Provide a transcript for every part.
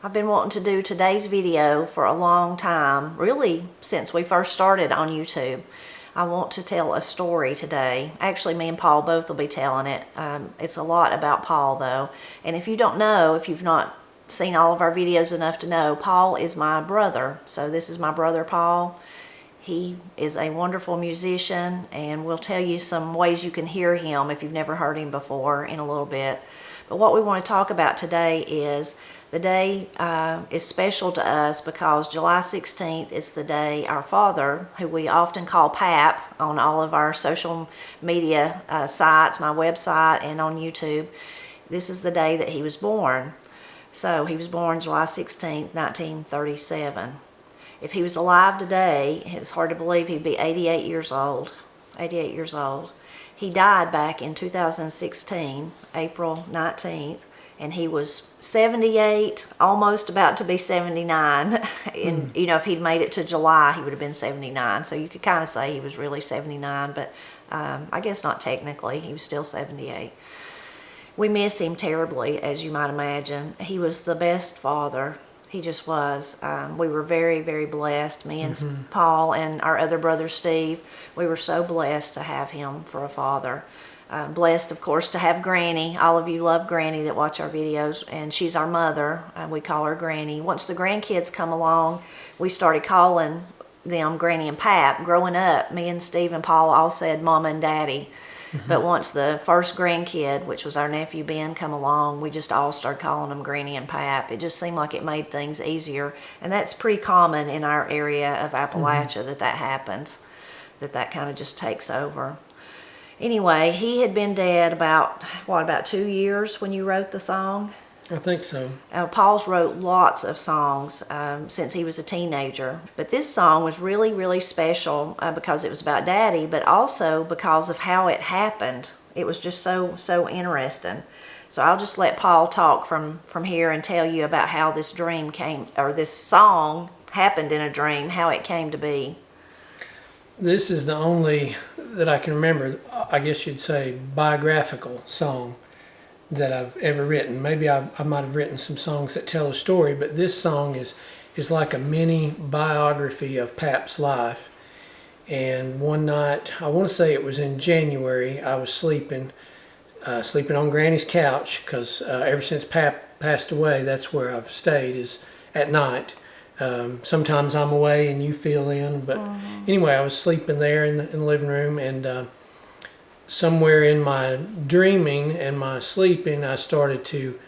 I've been wanting to do today's video for a long time, really since we first started on YouTube. I want to tell a story today. Actually, me and Paul both will be telling it. It's a lot about Paul though. And if you don't know, if you've not seen all of our videos enough to know, Paul is my brother. So this is my brother Paul. He is a wonderful musician, and we'll tell you some ways you can hear him if you've never heard him before in a little bit. But what we want to talk about today is the day is special to us because July 16th is the day our father, who we often call Pap on all of our social media sites, my website and on YouTube, this is the day that he was born. So he was born July 16th, 1937. If he was alive today, it's hard to believe he'd be 88 years old. 88 years old. He died back in 2016, April 19th. And he was 78, almost about to be 79. And you know, if he'd made it to July, he would have been 79. So you could kind of say he was really 79, but I guess not technically. He was still 78. We miss him terribly, as you might imagine. He was the best father. He just was. We were very, very blessed. Me and Paul and our other brother Steve, we were so blessed to have him for a father. Blessed, of course, to have Granny. All of you love Granny that watch our videos, and she's our mother. We call her Granny. Once the grandkids come along, we started calling them Granny and Pap. Growing up, me and Steve and Paul all said Mama and Daddy. But once the first grandkid, which was our nephew Ben, come along, we just all started calling them Granny and Pap. It just seemed like it made things easier, and that's pretty common in our area of Appalachia that happens, that kind of just takes over. Anyway, he had been dead about 2 years when you wrote the song? I think so. Paul's wrote lots of songs since he was a teenager. But this song was really, really special because it was about Daddy, but also because of how it happened. It was just so interesting. So I'll just let Paul talk from here and tell you about how this dream came, or this song happened in a dream, how it came to be. This is the only that I can remember, I guess you'd say, biographical song that I've ever written. Maybe I might have written some songs that tell a story, but this song is like a mini biography of Pap's life. And one night, I want to say it was in January, I was sleeping on Granny's couch, because ever since Pap passed away, that's where I've stayed, is at night. Sometimes I'm away and you fill in, but anyway, I was sleeping there in the living room, and somewhere in my dreaming and my sleeping, I started to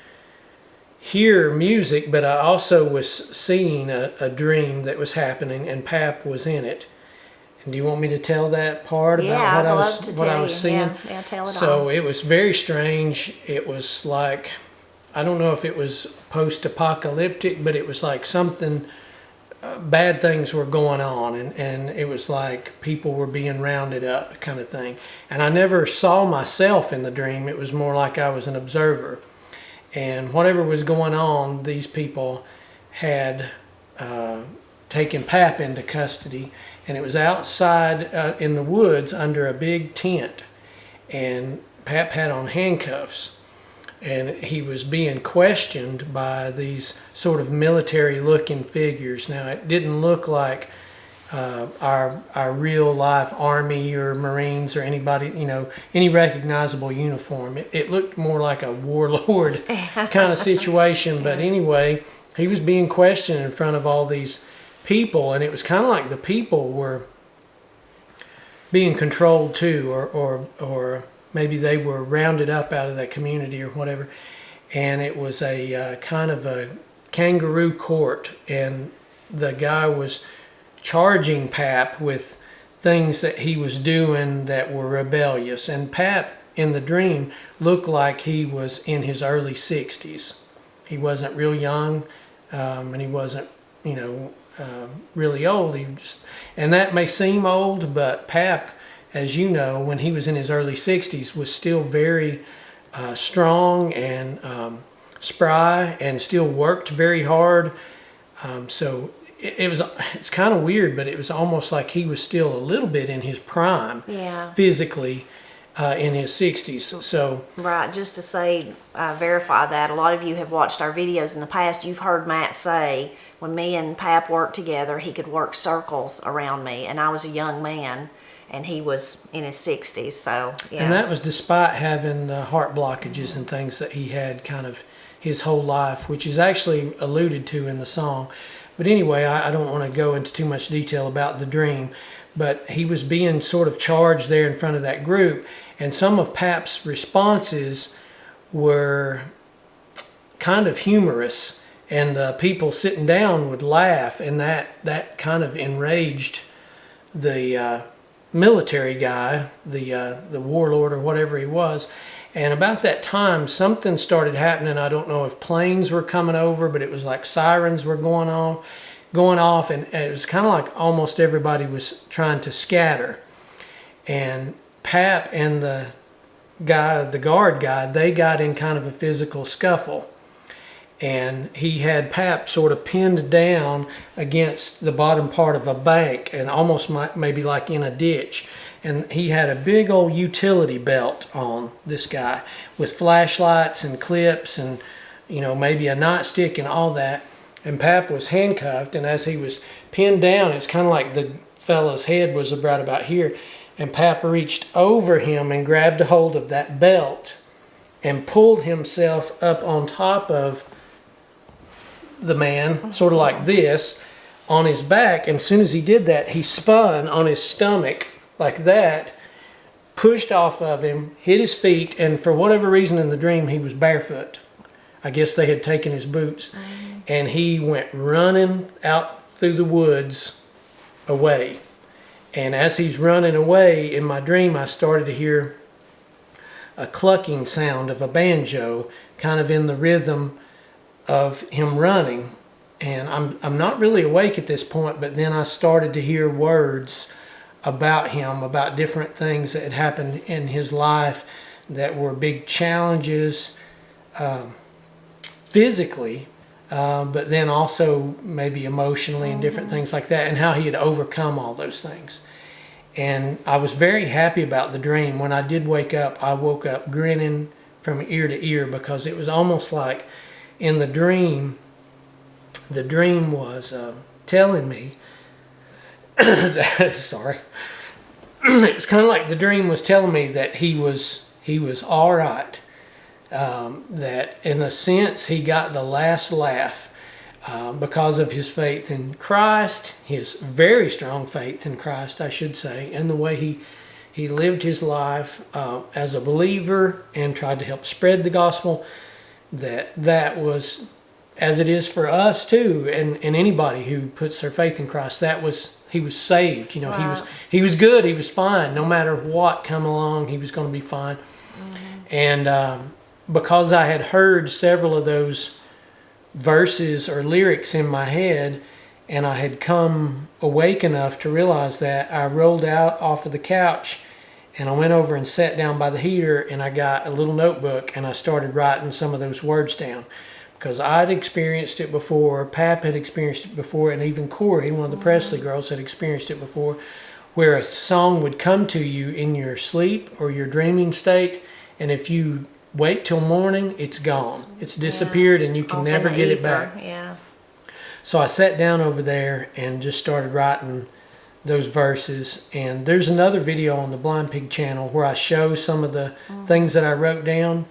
hear music, but I also was seeing a dream that was happening, and Pap was in it. And do you want me to tell that part about what I was seeing? Yeah, tell it So it was very strange. It was like, I don't know if it was post-apocalyptic, but it was like something, bad things were going on, and it was like people were being rounded up kind of thing. And I never saw myself in the dream. It was more like I was an observer. And whatever was going on, these people had taken Pap into custody, and it was outside in the woods under a big tent. And Pap had on handcuffs. And he was being questioned by these sort of military-looking figures. Now, it didn't look like our real-life Army or Marines or anybody, you know, any recognizable uniform. It looked more like a warlord kind of situation. But anyway, he was being questioned in front of all these people, and it was kind of like the people were being controlled too, or maybe they were rounded up out of that community or whatever. And it was a kind of a kangaroo court, and the guy was charging Pap with things that he was doing that were rebellious. And Pap, in the dream, looked like he was in his early 60s. He wasn't real young, and he wasn't, you know, really old. And that may seem old, but Pap, as you know, when he was in his early 60s, was still very strong and spry, and still worked very hard. So it's kind of weird, but it was almost like he was still a little bit in his prime, physically. in his 60s. So Right, just to say, verify that, a lot of you have watched our videos in the past. You've heard Matt say when me and Pap worked together, he could work circles around me, and I was a young man, and he was in his 60s. So yeah. And that was despite having heart blockages and things that he had kind of his whole life, which is actually alluded to in the song. But anyway, I don't want to go into too much detail about the dream, but he was being sort of charged there in front of that group, and some of Pap's responses were kind of humorous, and the people sitting down would laugh, and that kind of enraged the military guy, the warlord or whatever he was. And about that time, something started happening. I don't know if planes were coming over, but it was like sirens were going off, and it was kind of like almost everybody was trying to scatter. And Pap and the guard guy, they got in kind of a physical scuffle. And he had Pap sort of pinned down against the bottom part of a bank, and almost maybe like in a ditch. And he had a big old utility belt on, this guy, with flashlights and clips and, maybe a nightstick and all that. And Pap was handcuffed, and as he was pinned down, it's kind of like the fella's head was about here. And Pap reached over him and grabbed a hold of that belt and pulled himself up on top of the man, sort of like this, on his back. And as soon as he did that, he spun on his stomach like that, pushed off of him, hit his feet, and for whatever reason in the dream, he was barefoot. I guess they had taken his boots. And he went running out through the woods away. And as he's running away, in my dream, I started to hear a clucking sound of a banjo, kind of in the rhythm of him running. And I'm not really awake at this point, but then I started to hear words about him, about different things that had happened in his life that were big challenges physically, but then also maybe emotionally and different things like that, and how he had overcome all those things. And I was very happy about the dream. When I did wake up, I woke up grinning from ear to ear, because it was almost like in the dream was telling me sorry. It was kind of like the dream was telling me that he was all right. That in a sense he got the last laugh because of his faith in Christ, his very strong faith in Christ, I should say, and the way he lived his life as a believer and tried to help spread the gospel. That was, as it is for us too, and anybody who puts their faith in Christ, he was saved. Wow. He was good. He was fine. No matter what come along, he was going to be fine. And because I had heard several of those verses or lyrics in my head, and I had come awake enough to realize that, I rolled out off of the couch, and I went over and sat down by the heater, and I got a little notebook, and I started writing some of those words down. Because I'd experienced it before, Pap had experienced it before, and even Corey, one of the Presley girls, had experienced it before, where a song would come to you in your sleep or your dreaming state, and if you wait till morning, it's gone. It's disappeared, and you can never get it back. Yeah. So I sat down over there and just started writing those verses. And there's another video on the Blind Pig channel where I show some of the things that I wrote down,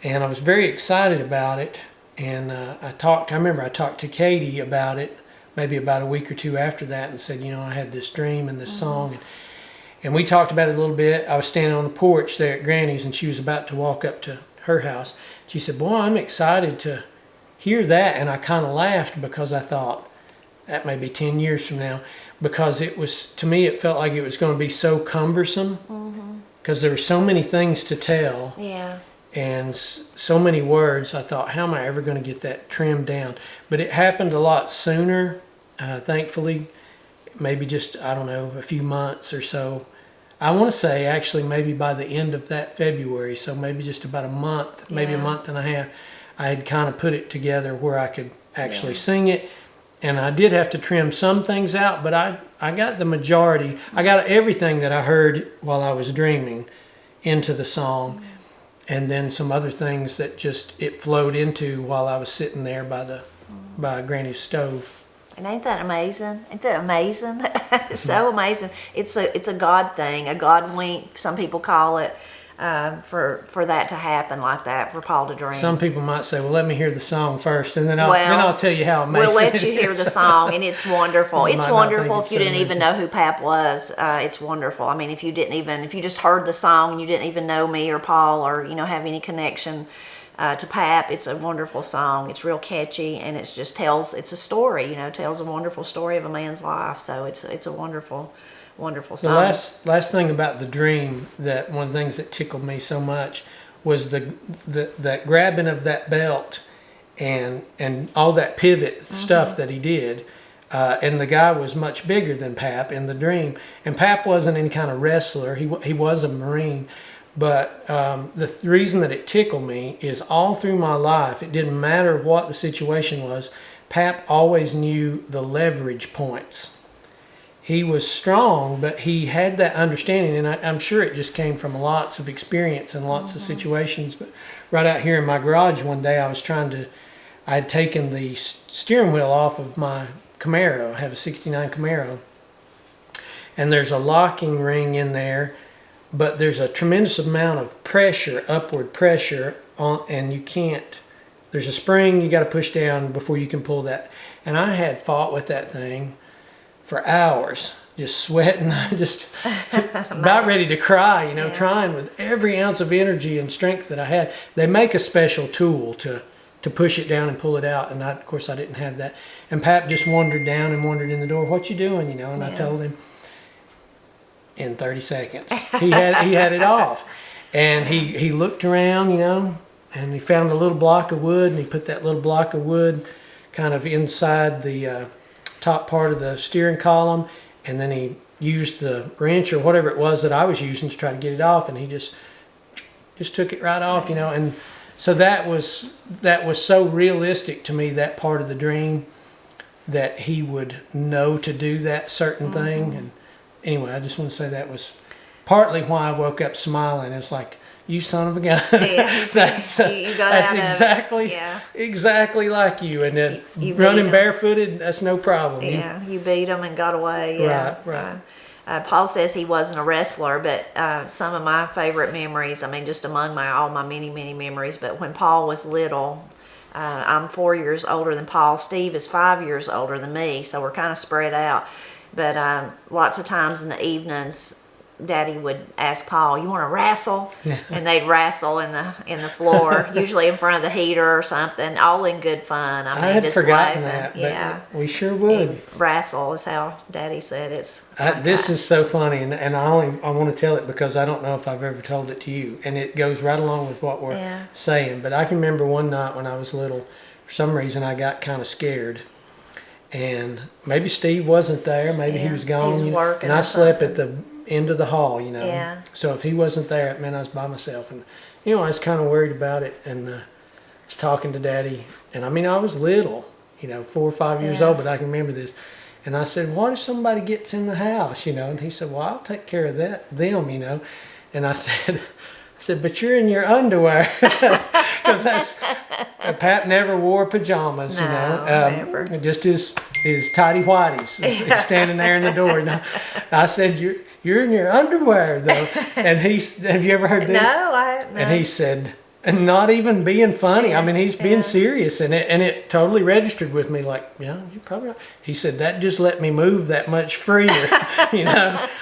and I was very excited about it. And I remember I talked to Katie about it maybe about a week or two after that, and said, I had this dream and this song, and we talked about it a little bit. I was standing on the porch there at Granny's, and she was about to walk up to her house. She said, "Boy, I'm excited to hear that." And I kind of laughed, because I thought that may be 10 years from now, because to me it felt like it was going to be so cumbersome, because there were so many things to tell. Yeah. And so many words. I thought, how am I ever going to get that trimmed down? But it happened a lot sooner, thankfully. Maybe just, I don't know, a few months or so. I want to say actually maybe by the end of that February, so maybe just about a month, maybe a month and a half, I had kind of put it together where I could actually sing it. And I did have to trim some things out, but I got the majority. I got everything that I heard while I was dreaming into the song, and then some other things that just it flowed into while I was sitting there by Granny's stove. And ain't that amazing? Ain't that amazing? It's so amazing. It's a God thing, a God wink, some people call it, for that to happen like that, for Paul to dream. Some people might say, "Well, let me hear the song first, and then I'll tell you how amazing." We'll let you hear the song, and it's wonderful. You It's might not wonderful think if you it's didn't even know who Pap was. It's wonderful. I mean, if you just heard the song and you didn't even know me or Paul or have any connection to Pap, it's a wonderful song. It's real catchy, and it's a story. Tells a wonderful story of a man's life. So it's a wonderful song. The last thing about the dream, that one of the things that tickled me so much was that grabbing of that belt and all that pivot stuff that he did. And the guy was much bigger than Pap in the dream. And Pap wasn't any kind of wrestler. He was a Marine. But the reason that it tickled me is all through my life, it didn't matter what the situation was, Pap always knew the leverage points. He was strong, but he had that understanding, and I'm sure it just came from lots of experience and lots of situations. But right out here in my garage one day, I had taken the steering wheel off of my Camaro. I have a 69 Camaro, and there's a locking ring in there, but there's a tremendous amount of pressure, upward pressure, and you can't, there's a spring you got to push down before you can pull that. And I had fought with that thing for hours, just sweating, just about ready to cry, trying with every ounce of energy and strength that I had. They make a special tool to push it down and pull it out, and of course I didn't have that. And Pap just wandered down and wandered in the door. "What you doing?" And I told him in 30 seconds he had it off, and he looked around, and he found a little block of wood, and he put that little block of wood kind of inside the top part of the steering column, and then he used the wrench or whatever it was that I was using to try to get it off, and he just took it right off, and so that was so realistic to me, that part of the dream, that he would know to do that certain thing. And anyway, I just want to say that was partly why I woke up smiling. It's like, you son of a gun. Yeah, that's exactly like you. And then running barefooted, that's no problem. Yeah, you beat him and got away. Yeah. Right. Paul says he wasn't a wrestler, but some of my favorite memories, just among all my many, many memories, but when Paul was little, I'm 4 years older than Paul. Steve is 5 years older than me, so we're kind of spread out. But lots of times in the evenings, Daddy would ask Paul, "You want to wrestle?" And they'd wrestle in the floor, usually in front of the heater or something, all in good fun. I had just forgotten laughing. that, but we sure would. And wrestle is how Daddy said it's. This is so funny, and I want to tell it because I don't know if I've ever told it to you, and it goes right along with what we're saying. But I can remember one night when I was little, for some reason I got kind of scared. And maybe Steve wasn't there, maybe he was gone. He was working, and I slept at the end of the hall, Yeah. So if he wasn't there, it meant I was by myself. And, I was kind of worried about it. And I was talking to Daddy. And I was little, 4 or 5 years old, but I can remember this. And I said, "What if somebody gets in the house?" And he said, "Well, I'll take care of them, And I said, "But you're in your underwear." Because Pap never wore pajamas, never. Just his tidy whities standing there in the door. I said, "You're in your underwear, though." And have you ever heard this? No, I haven't. And he said, and not even being funny. He's being serious, and it totally registered with me. Like, you're probably right. He said, "That just let me move that much freer."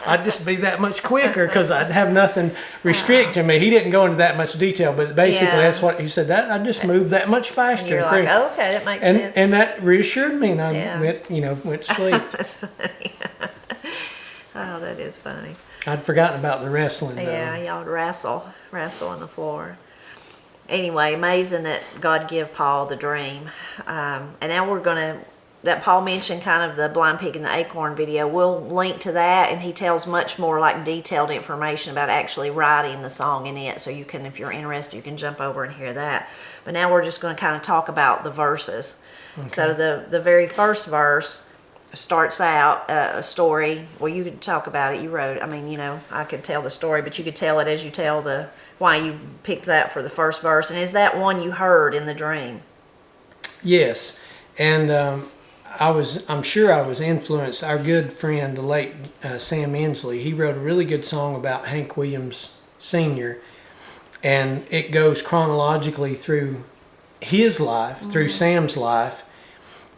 I'd just be that much quicker because I'd have nothing restricting me. He didn't go into that much detail, but basically that's what he said. That I just moved that much faster. You're like, okay, that makes sense. And that reassured me, and I went to sleep. That's funny. Oh, that is funny. I'd forgotten about the wrestling. Yeah, y'all would wrestle on the floor. Anyway, amazing that God gave Paul the dream. And now that Paul mentioned kind of the blind pig and the acorn video. We'll link to that, and he tells much more like detailed information about actually writing the song in it. So you can, if you're interested, you can jump over and hear that. But now we're just going to kind of talk about the verses. Okay. So the very first verse starts out a story. Well, you could talk about it. You wrote. I mean, you know, I could tell the story, but you could tell it as you tell the why you picked that for the first verse. And is that one you heard in the dream? Yes, and I'm sure I was influenced. Our good friend, the late Sam Inslee, he wrote a really good song about Hank Williams Sr., and it goes chronologically through his life, through Sam's life,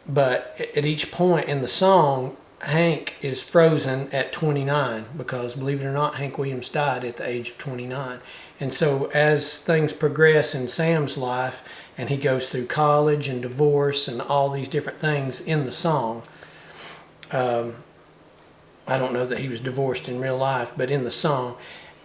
but at each point in the song, Hank is frozen at 29 because, believe it or not, Hank Williams died at the age of 29. And so as things progress in Sam's life, and he goes through college and divorce and all these different things in the song, I don't know that he was divorced in real life, but in the song.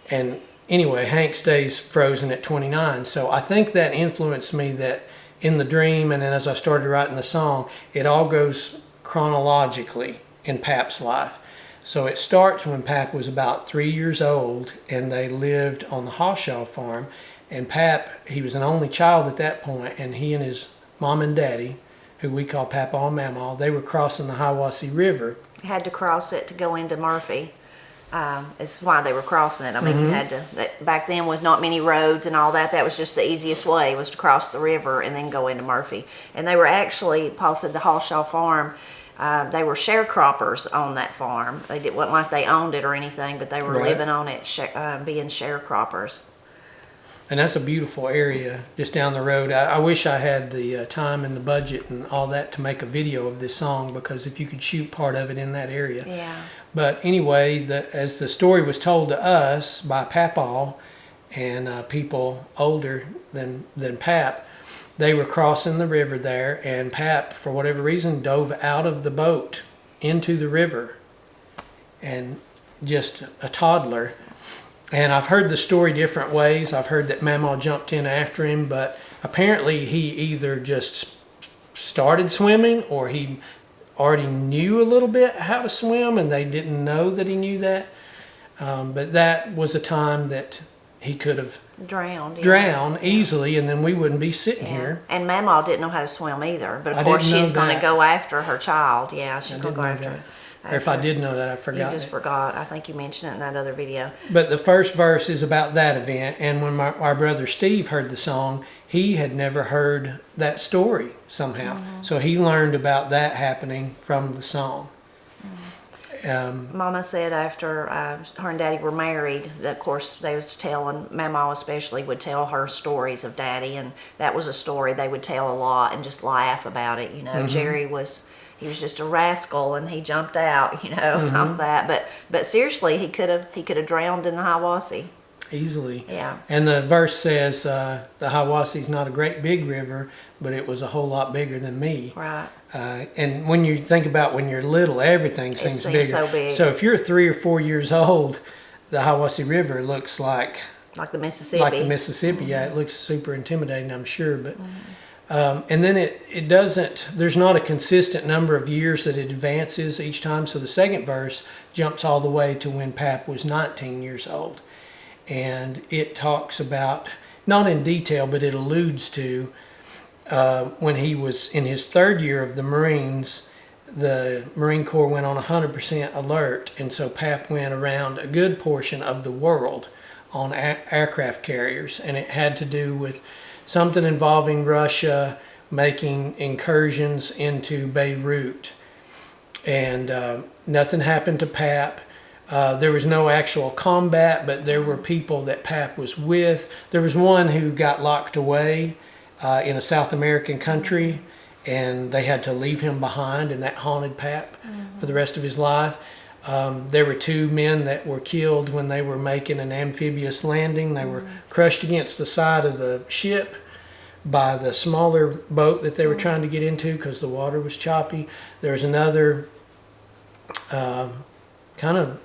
And anyway, Hank stays frozen at 29. So I think that influenced me, that in the dream and then as I started writing the song, it all goes chronologically in Pap's life. So it starts when Pap was about 3 years old and they lived on the Hawshaw farm. And Pap, he was an only child at that point, and he and his mom and daddy, who we call Papa and Mama, they were crossing the Hiwassee River. Had to cross it to go into Murphy. Is why they were crossing it. I mean, you had to. Back then, with not many roads and all that, that was just the easiest way, was to cross the river and then go into Murphy. And they were actually, Paul said, the Hawshaw farm. They were sharecroppers on that farm. It wasn't like they owned it or anything, but they were Right. living on it, being sharecroppers. And that's a beautiful area just down the road. I wish I had the time and the budget and all that to make a video of this song, because if you could shoot part of it in that area. Yeah. But anyway, as the story was told to us by Papaw and people older than Pap, they were crossing the river there, and Pap, for whatever reason, dove out of the boat into the river, and just a toddler. And I've heard the story different ways. I've heard that Mama jumped in after him, but apparently he either just started swimming or he already knew a little bit how to swim and they didn't know that he knew that. But that was a time that he could have drowned easily, and then we wouldn't be sitting here. And Mama didn't know how to swim either, but I of course didn't know she's going to that. go after her child. Yeah, she's going to go after her. Or if I did know that, I forgot. You just forgot. I think you mentioned it in that other video. But the first verse is about that event, and when our brother Steve heard the song, he had never heard that story somehow. So he learned about that happening from the song. Mama said after her and Daddy were married, that of course they was telling, Mama especially would tell her stories of Daddy, and that was a story they would tell a lot and just laugh about it. You know, Jerry was just a rascal and he jumped out, you know, all that. But seriously, he could have drowned in the Hiwassee. Easily. Yeah. And the verse says, the Hiwassee's not a great big river, but it was a whole lot bigger than me. Right. And when you think about when you're little, everything seems bigger. So big. So if you're 3 or 4 years old, the Hiwassee River looks like the Mississippi. Like the Mississippi. Yeah, it looks super intimidating, I'm sure. But and then it doesn't, there's not a consistent number of years that it advances each time. So the second verse jumps all the way to when Pap was 19 years old. And it talks about, not in detail, but it alludes to when he was in his third year of the Marines, the Marine Corps went on 100% alert. And so Pap went around a good portion of the world on aircraft carriers. And it had to do with something involving Russia making incursions into Beirut. And nothing happened to Pap. There was no actual combat, but there were people that Pap was with. There was one who got locked away in a South American country, and they had to leave him behind, and that haunted Pap for the rest of his life. There were 2 men that were killed when they were making an amphibious landing. They were crushed against the side of the ship by the smaller boat that they were trying to get into because the water was choppy. There was another kind of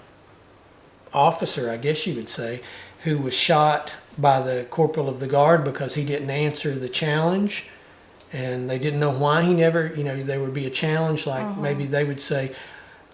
officer, I guess you would say, who was shot by the corporal of the guard because he didn't answer the challenge, and they didn't know why he never, you know, there would be a challenge, like maybe they would say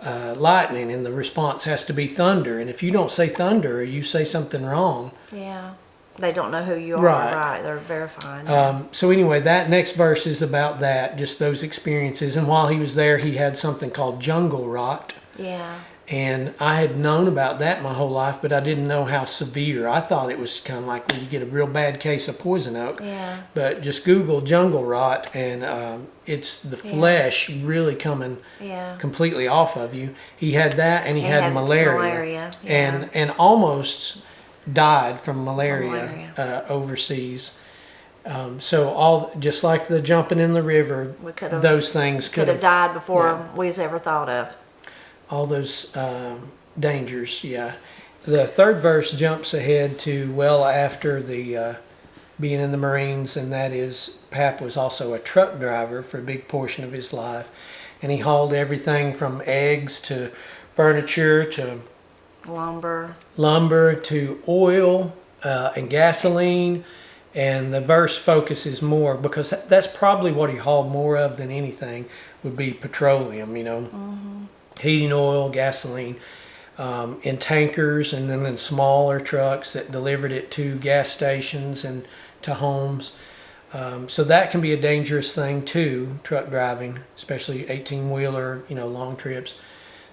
lightning, and the response has to be thunder, and if you don't say thunder or you say something wrong, Yeah. They don't know who you are, Right. right? They're verifying. So anyway, that next verse is about that, just those experiences. And while he was there, he had something called jungle rot. Yeah. And I had known about that my whole life, but I didn't know how severe. I thought it was kind of like when you get a real bad case of poison oak. Yeah. But just Google jungle rot, and it's the flesh really coming completely off of you. He had that, and he had malaria. Yeah. And almost died from malaria. Overseas. So all just like the jumping in the river, those things could have died before we was ever thought of. All those dangers, yeah. The third verse jumps ahead to well after the being in the Marines, and that is Pap was also a truck driver for a big portion of his life, and he hauled everything from eggs to furniture to lumber to oil and gasoline. And the verse focuses more, because that's probably what he hauled more of than anything, would be petroleum, heating oil, gasoline, in tankers, and then in smaller trucks that delivered it to gas stations and to homes. So that can be a dangerous thing too, truck driving, especially 18-wheeler, long trips.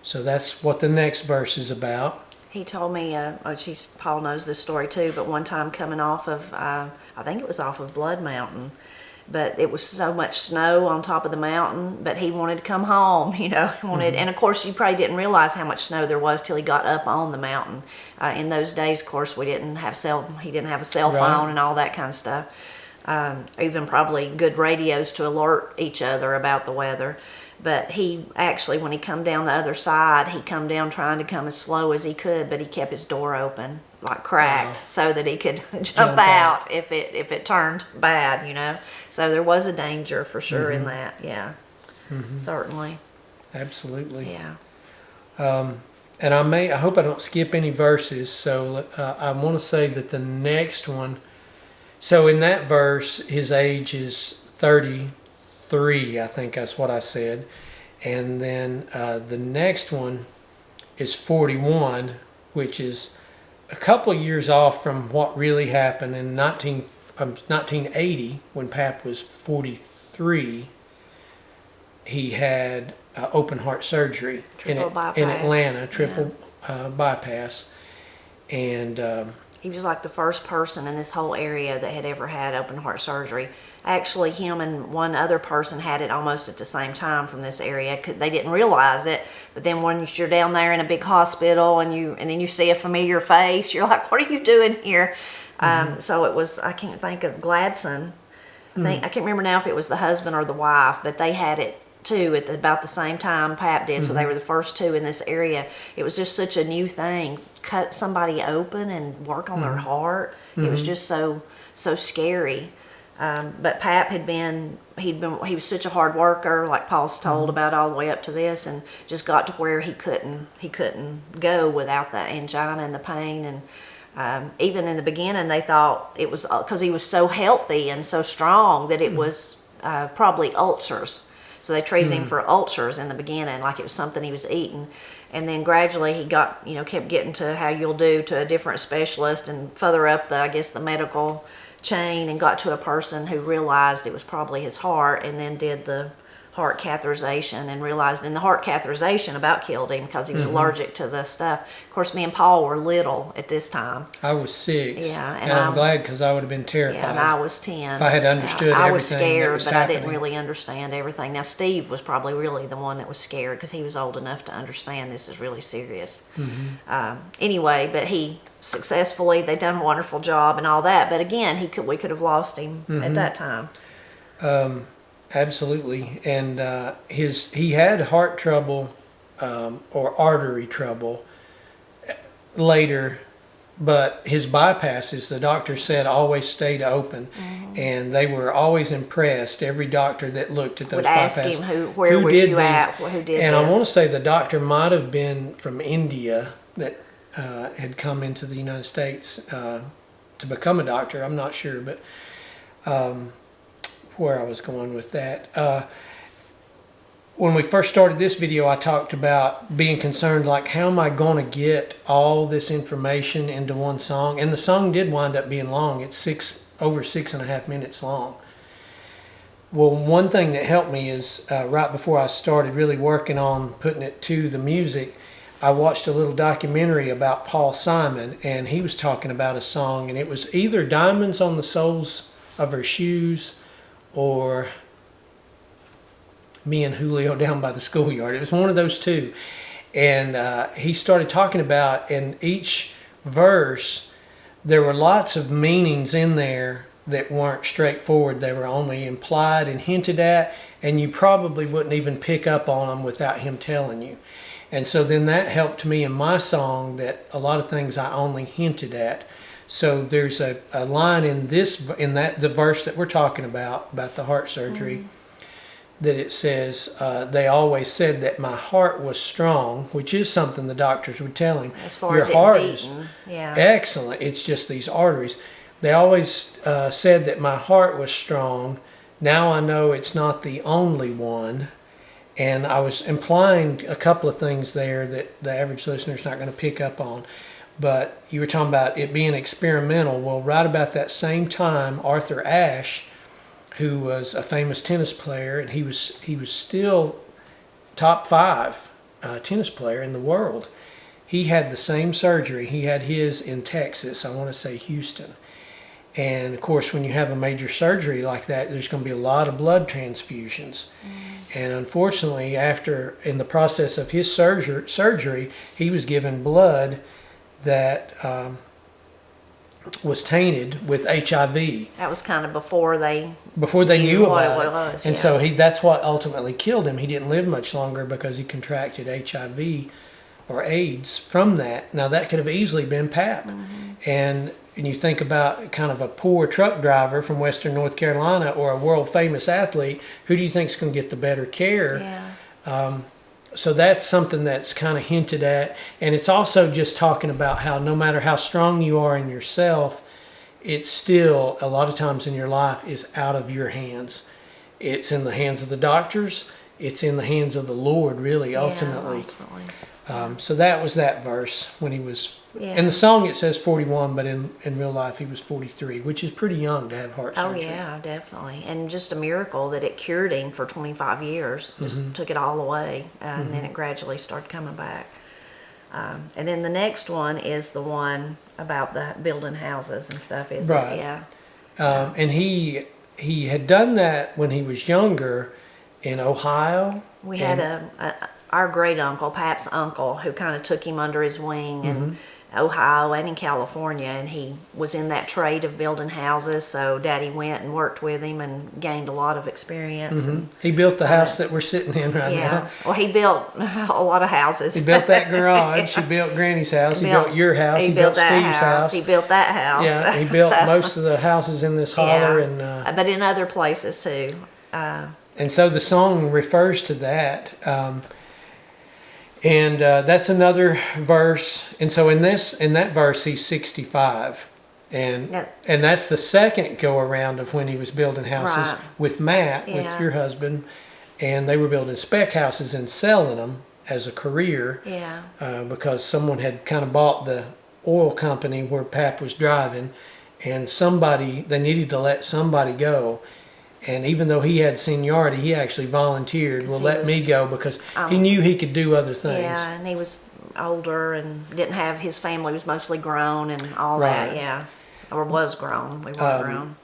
So that's what the next verse is about. He told me, Paul knows this story too, but one time coming off of, I think it was off of Blood Mountain, but it was so much snow on top of the mountain, but he wanted to come home, and of course you probably didn't realize how much snow there was till he got up on the mountain. In those days, of course, he didn't have a cell phone and all that kind of stuff. Even probably good radios to alert each other about the weather. But he actually, when he come down the other side, he come down trying to come as slow as he could, but he kept his door open, like cracked, so that he could jump out if it turned bad, So there was a danger for sure in that, certainly. Absolutely. Yeah. And I hope I don't skip any verses, so I want to say that the next one, so in that verse, his age is 33, I think that's what I said. And then the next one is 41, which is a couple of years off from what really happened in 1980, when Pap was 43. He had open heart surgery in Atlanta, triple bypass. And he was like the first person in this whole area that had ever had open heart surgery. Actually, him and one other person had it almost at the same time from this area. They didn't realize it, but then when you're down there in a big hospital and then you see a familiar face, you're like, "What are you doing here?" So it was, I can't think of Gladson. I can't remember now if it was the husband or the wife, but they had it too at about the same time Pap did. So they were the first two in this area. It was just such a new thing. Cut somebody open and work on their heart. It was just so scary. But Pap he was such a hard worker, like Paul's told about all the way up to this, and just got to where he couldn't go without the angina and the pain. And even in the beginning, they thought it was because he was so healthy and so strong that it was probably ulcers. So they treated him for ulcers in the beginning, like it was something he was eating. And then gradually he got, kept getting to how you'll do to a different specialist and further up the medical chain, and got to a person who realized it was probably his heart, and then did the heart catheterization and realized in the heart catheterization about killed him because he was allergic to the stuff. Of course, me and Paul were little at this time. I was 6. Yeah, and I'm glad, because I would have been terrified. Yeah, and I was 10. If I had understood everything. I was scared, but I didn't really understand everything. Now, Steve was probably really the one that was scared because he was old enough to understand this is really serious. Anyway, but he successfully, they done a wonderful job and all that. But again, we could have lost him at that time. Absolutely. And he had heart trouble or artery trouble later, but his bypasses, the doctor said, always stayed open. And they were always impressed. Every doctor that looked at those bypasses would ask him, who was you at, who did and this? I want to say the doctor might have been from India that had come into the United States to become a doctor. I'm not sure, but where I was going with that. when we first started this video, I talked about being concerned, like, how am I going to get all this information into one song? And the song did wind up being long. It's over 6.5 minutes long. Well, one thing that helped me is right before I started really working on putting it to the music, I watched a little documentary about Paul Simon, and he was talking about a song, and it was either Diamonds on the Soles of Her Shoes or Me and Julio Down by the Schoolyard. It was one of those two. And he started talking about, in each verse, there were lots of meanings in there that weren't straightforward. They were only implied and hinted at, and you probably wouldn't even pick up on them without him telling you. And so then that helped me in my song, that a lot of things I only hinted at. So there's a line in the verse that we're talking about the heart surgery, that it says, they always said that my heart was strong, which is something the doctors would tell him. As far Your as heart it is yeah. excellent. It's just these arteries. They always said that my heart was strong. Now I know it's not the only one. And I was implying a couple of things there that the average listener's not going to pick up on. But you were talking about it being experimental. Well, right about that same time, Arthur Ashe, who was a famous tennis player, and he was still top 5 tennis player in the world. He had the same surgery. He had his in Texas, I want to say Houston. And of course, when you have a major surgery like that, there's going to be a lot of blood transfusions. And unfortunately, in the process of his surgery, he was given blood that was tainted with HIV. That was kind of before they knew about it. Was, and yeah. so that's what ultimately killed him. He didn't live much longer because he contracted HIV or AIDS from that. Now, that could have easily been Pap. And you think about kind of a poor truck driver from Western North Carolina or a world famous athlete, who do you think is going to get the better care? Yeah. So that's something that's kind of hinted at. And it's also just talking about how no matter how strong you are in yourself, it's still, a lot of times in your life, is out of your hands. It's in the hands of the doctors. It's in the hands of the Lord, really, ultimately. So that was that verse when he was... Yeah. In the song it says 41, but in real life he was 43, which is pretty young to have heart surgery. Oh, yeah, definitely. And just a miracle that it cured him for 25 years. Just took it all away, and then it gradually started coming back. And then the next one is the one about the building houses and stuff, isn't Right. it? Yeah. And he had done that when he was younger in Ohio. We had our great uncle, Pap's uncle, who kind of took him under his wing in Ohio and in California, and he was in that trade of building houses. So Daddy went and worked with him and gained a lot of experience. And, He built the house that we're sitting in right now. Well, he built a lot of houses. He built that garage. He built Granny's house. He built your house. He built Steve's house. He built that house. Yeah, he built most of the houses in this holler. And but in other places too. And so the song refers to that. And that's another verse. And so in that verse, he's 65. And that's the second go around of when he was building houses with Matt, with your husband. And they were building spec houses and selling them as a career. Because someone had kind of bought the oil company where Pap was driving. And they needed to let somebody go. And even though he had seniority, he actually volunteered. Well, let me go, because he knew he could do other things. Yeah, and he was older and didn't have, his family was mostly grown and all that, yeah. Or was grown. We were grown.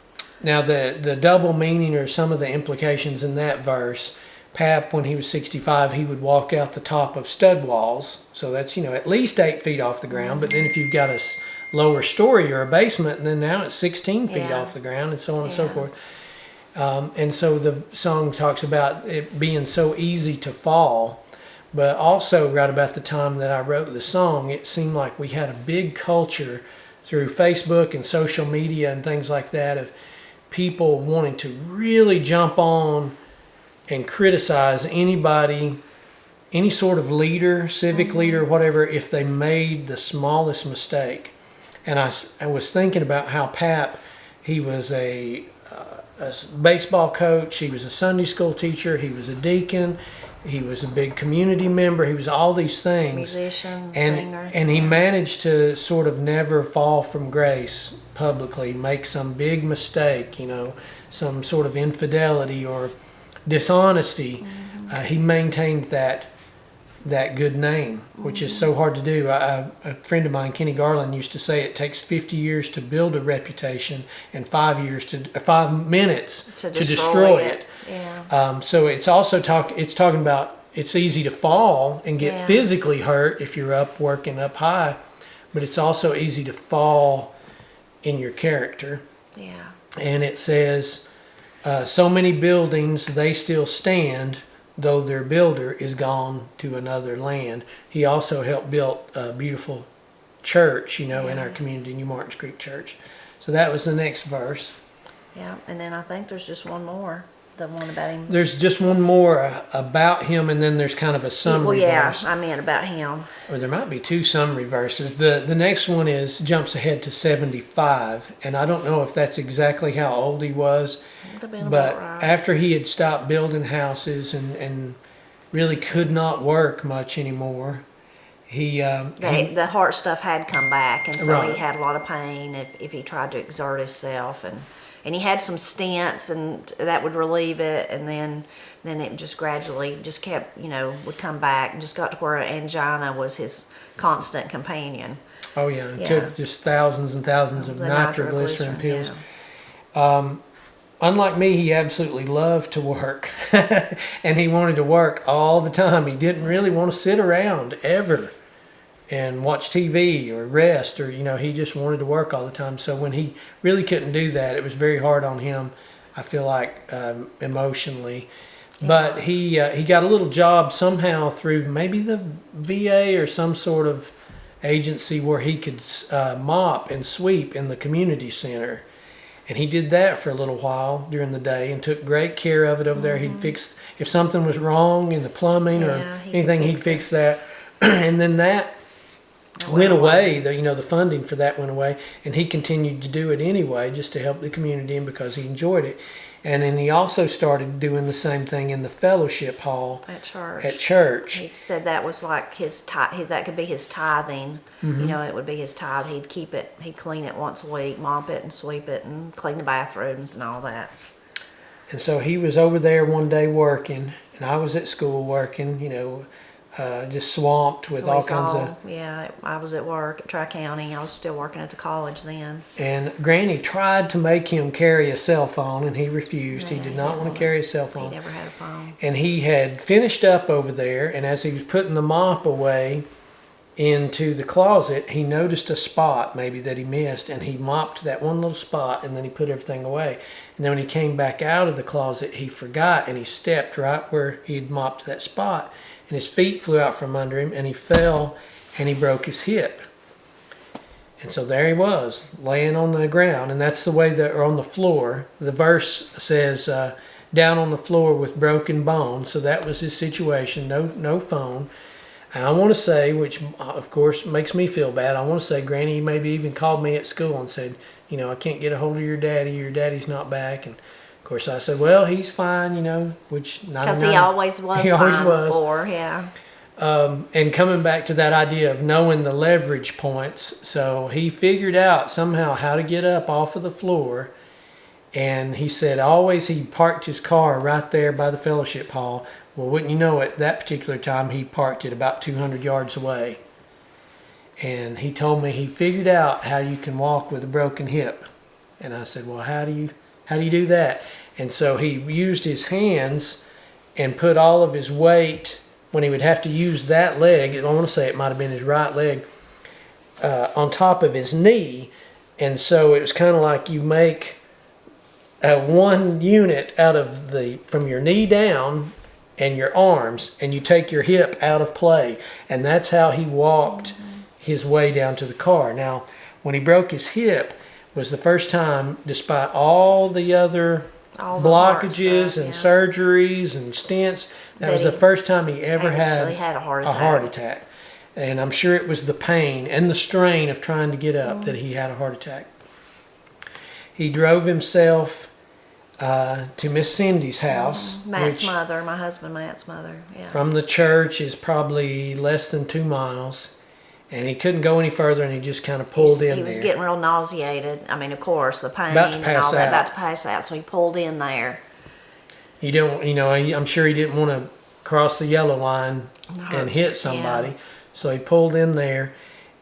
Now, the double meaning or some of the implications in that verse, Pap, when he was 65, he would walk out the top of stud walls. So that's, at least 8 feet off the ground. But then if you've got a lower story or a basement, then now it's 16 feet off the ground, and so on and so forth. And so the song talks about it being so easy to fall, but also right about the time that I wrote the song, it seemed like we had a big culture through Facebook and social media and things like that of people wanting to really jump on and criticize anybody, any sort of leader, civic leader, whatever, if they made the smallest mistake. And I was thinking about how Pap, he was a baseball coach, he was a Sunday school teacher, he was a deacon, He was a big community member. He was all these things. Musician, and, singer. And he managed to sort of never fall from grace publicly, make some big mistake, some sort of infidelity or dishonesty. He maintained that good name, which is so hard to do. A friend of mine, Kenny Garland, used to say it takes 50 years to build a reputation and 5 minutes to destroy it. Yeah. So it's also talking about it's easy to fall and get physically hurt if you're up working up high, but it's also easy to fall in your character. Yeah. And it says, so many buildings, they still stand, though their builder is gone to another land. He also helped build a beautiful church, in our community, New Martins Creek Church. So that was the next verse. Yeah, and then I think there's just one more, the one about him. There's just one more about him, and then there's kind of a summary verse. I meant about him. Or there might be two summary verses. The next one jumps ahead to 75, and I don't know if that's exactly how old he was. But after he had stopped building houses and really could not work much anymore, the heart stuff had come back, and so Right. he had a lot of pain if he tried to exert himself, and he had some stents, and that would relieve it, and then it just gradually just kept would come back, and just got to where angina was his constant companion. Oh yeah, it took just thousands and thousands of The nitroglycerin pills. yeah. Unlike me, he absolutely loved to work, and he wanted to work all the time. He didn't really want to sit around ever and watch TV or rest, or he just wanted to work all the time. So when he really couldn't do that, it was very hard on him, I feel like, emotionally. But he got a little job somehow through maybe the VA or some sort of agency where he could mop and sweep in the community center. And he did that for a little while during the day and took great care of it over there. He'd fix, if something was wrong in the plumbing or anything, he'd fix that. And then that went away. The funding for that went away. And he continued to do it anyway, just to help the community and because he enjoyed it. And then he also started doing the same thing in the fellowship hall At church. He said that was like his tithe. That could be his tithing. It would be his tithe. He'd keep it. He'd clean it once a week, mop it and sweep it, and clean the bathrooms and all that. And so he was over there one day working, and I was at school working. Just swamped with all kinds of. Yeah, I was at work at Tri-County. I was still working at the college then. And Granny tried to make him carry a cell phone, and he refused. He did not want to carry a cell phone. He never had a phone. And he had finished up over there, and as he was putting the mop away into the closet, he noticed a spot maybe that he missed, and he mopped that one little spot, and then he put everything away. And then when he came back out of the closet, he forgot, and he stepped right where he had mopped that spot. And his feet flew out from under him, and he fell, and he broke his hip. And so there he was, laying on the ground, and that's the way or on the floor. The verse says, down on the floor with broken bones. So that was his situation, no phone. And I want to say, which of course makes me feel bad, I want to say Granny maybe even called me at school and said, I can't get a hold of your daddy's not back. And of course, I said, well, he's fine, which... Because he always was before, yeah. And coming back to that idea of knowing the leverage points, so he figured out somehow how to get up off of the floor, and he said always he parked his car right there by the fellowship hall. Well, wouldn't you know it, that particular time he parked it about 200 yards away. And he told me he figured out how you can walk with a broken hip. And I said, well, how do you do that? And so he used his hands and put all of his weight, when he would have to use that leg, I want to say it might have been his right leg, on top of his knee. And so it was kind of like you make one unit out of from your knee down and your arms, and you take your hip out of play. And that's how he walked his way down to the car. Now, when he broke his hip, was the first time, despite all the other blockages and surgeries and stents, that was the first time he ever had a heart attack. And I'm sure it was the pain and the strain of trying to get up that he had a heart attack. He drove himself to Miss Cindy's house. Matt's which mother, my husband Matt's mother. Yeah. from the church is probably less than 2 miles. And he couldn't go any further, and he just kind of pulled in there. He was getting real nauseated. I mean, of course, the pain About to and pass all that, out. about to pass out. So he pulled in there. You don't, I'm sure he didn't want to cross the yellow line and hit Yeah. somebody. So he pulled in there.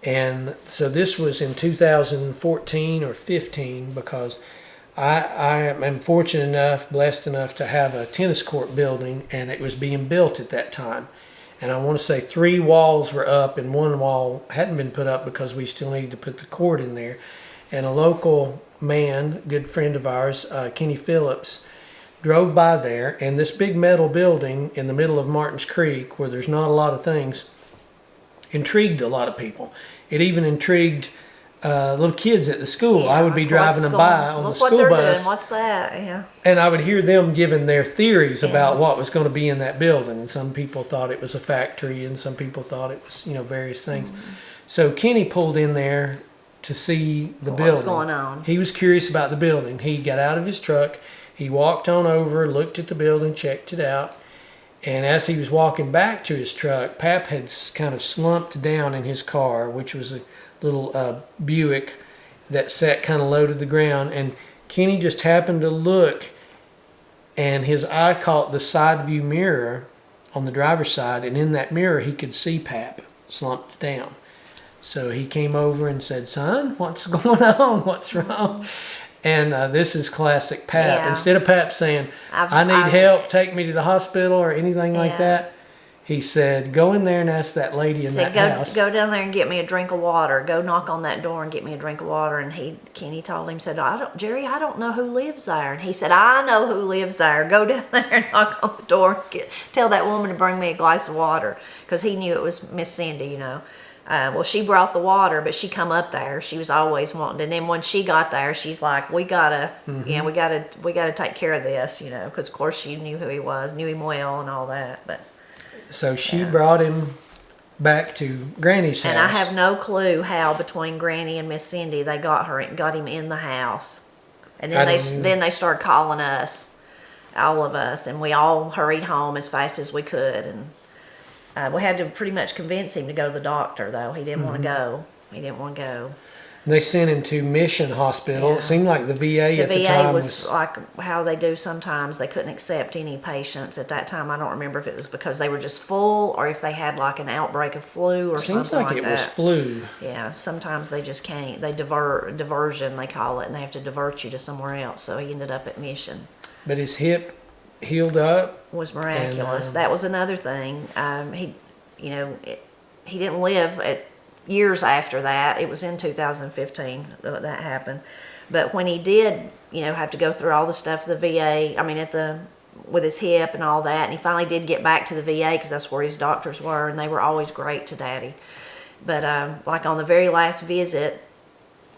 And so this was in 2014 or 15, because I am fortunate enough, blessed enough to have a tennis court building, and it was being built at that time. And I want to say 3 walls were up and 1 wall hadn't been put up because we still needed to put the court in there. And a local man, good friend of ours, Kenny Phillips, drove by there, and this big metal building in the middle of Martins Creek, where there's not a lot of things, intrigued a lot of people. It even intrigued little kids at the school. I would be driving them by on the school Look what they're bus, doing. What's that? Yeah. and I would hear them giving their theories about what was going to be in that building. And some people thought it was a factory, and some people thought it was, various things. So Kenny pulled in there to see the building. What's going on? He was curious about the building. He got out of his truck. He walked on over, looked at the building, checked it out. And as he was walking back to his truck, Pap had kind of slumped down in his car, which was a little Buick that sat kind of low to the ground. And Kenny just happened to look, and his eye caught the side view mirror on the driver's side. And in that mirror, he could see Pap slumped down. So he came over and said, "Son, what's going on? What's wrong?" And this is classic Pap. Yeah. Instead of Pap saying, "I need help, take me to the hospital," or anything like that, he said, "Go in there and ask that lady in that house." Go down there and get me a drink of water. Go knock on that door and get me a drink of water. And Kenny told him, said, Jerry, I don't know who lives there. And he said, "I know who lives there. Go down there and knock on the door. Tell that woman to bring me a glass of water," because he knew it was Miss Cindy, Well, she brought the water, but she come up there. She was always wanting. And then when she got there, she's like, "We gotta, we gotta take care of this, because of course she knew who he was, knew him well, and all that." But so she brought him back to Granny's house. and I have no clue how between Granny and Miss Cindy they got him in the house, and then they started calling us, all of us, and we all hurried home as fast as we could, and. We had to pretty much convince him to go to the doctor, though. He didn't want to go. He didn't want to go. They sent him to Mission Hospital. Yeah. It seemed like the VA at the time was like how they do sometimes. They couldn't accept any patients at that time. I don't remember if it was because they were just full or if they had like an outbreak of flu or something like that. Seems like it was flu. Yeah, sometimes they just can't. They diversion, they call it, and they have to divert you to somewhere else. So he ended up at Mission. But his hip healed up. Was miraculous. And, that was another thing. He didn't live years after that. It was in 2015 that happened. But when he did, have to go through all the stuff the VA. I mean, with his hip and all that, and he finally did get back to the VA because that's where his doctors were, and they were always great to Daddy. But like on the very last visit,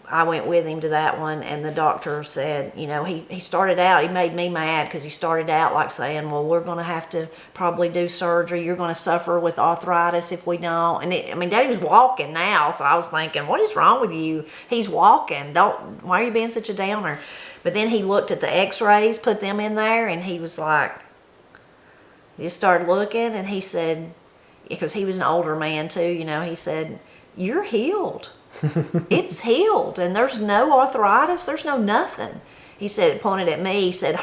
I went with him to that one, and the doctor said, he started out, he made me mad because he started out like saying, "Well, we're going to have to probably do surgery. You're going to suffer with arthritis if we don't." And Daddy was walking now, so I was thinking, what is wrong with you? He's walking. Why are you being such a downer? But then he looked at the x-rays, put them in there, and he was like, he just started looking, and he said, because he was an older man too, he said, "You're healed." It's healed, and there's no arthritis, there's no nothing. He said, pointed at me, he said,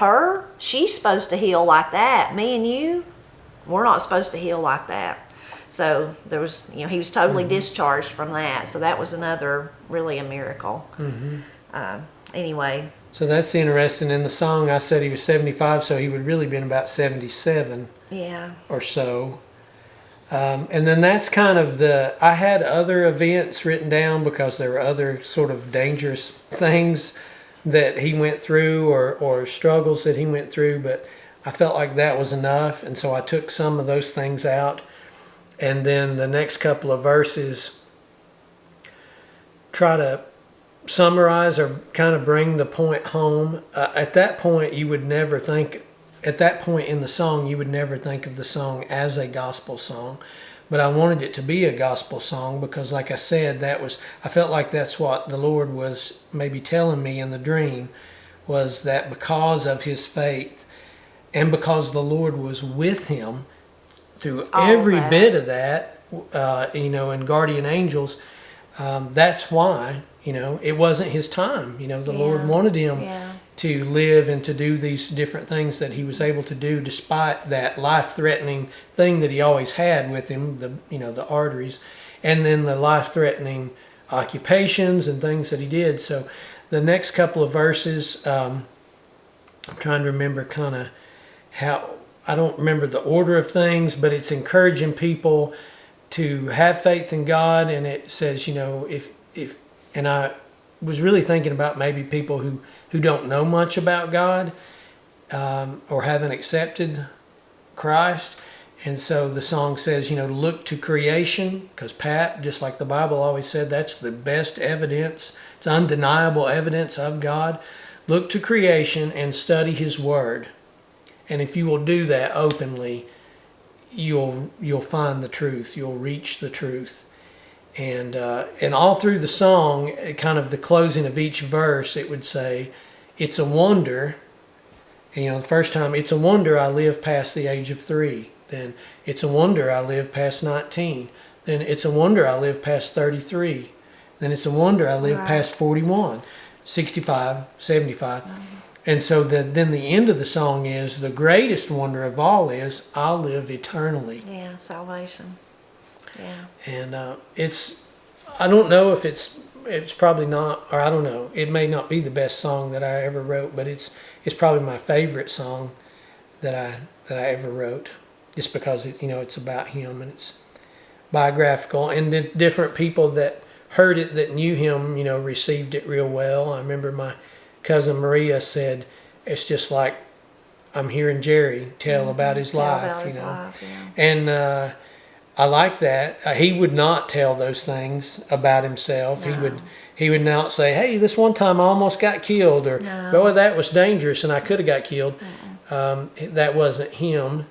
she's supposed to heal like that. Me and you, we're not supposed to heal like that. So there was, he was totally discharged from that. So that was another, really a miracle. Anyway. So that's interesting. In the song, I said he was 75, so he would really been about 77 or so. And then that's kind of I had other events written down because there were other sort of dangerous things that he went through or struggles that he went through, but I felt like that was enough, and so I took some of those things out. And then the next couple of verses try to summarize or kind of bring the point home. At that point, you would never think... At that point in the song, you would never think of the song as a gospel song, but I wanted it to be a gospel song because, like I said, I felt like that's what the Lord was maybe telling me in the dream, was that because of his faith and because the Lord was with him through every bit of that, and guardian angels, that's why, it wasn't his time. The Lord wanted him to live and to do these different things that he was able to do despite that life-threatening thing that he always had with him, the arteries, and then the life-threatening occupations and things that he did. So the next couple of verses, I'm trying to remember kind of how, I don't remember the order of things, but it's encouraging people to have faith in God. And it says, and I was really thinking about maybe people who don't know much about God, or haven't accepted Christ. And so the song says, look to creation, because Pat, just like the Bible always said, that's the best evidence. It's undeniable evidence of God. Look to creation and study his word. And if you will do that openly, you'll find the truth. You'll reach the truth. And all through the song, kind of the closing of each verse, it would say, it's a wonder. The first time, it's a wonder I live past the age of 3. Then it's a wonder I live past 19. Then it's a wonder I live past 33. Then it's a wonder I live past 41, 65, 75. And so then the end of the song is, the greatest wonder of all is, I'll live eternally. Yeah, salvation. Yeah. And I don't know if it's probably not, or I don't know, it may not be the best song that I ever wrote, but it's probably my favorite song that I ever wrote, just because it's about him and it's biographical, and the different people that heard it, that knew him, received it real well. I remember my cousin Maria said, it's just like I'm hearing Jerry tell about his life, And I like that. He would not tell those things about himself. No. He would not say, hey, this one time I almost got killed, or boy, that was dangerous and I could have got killed. That wasn't him.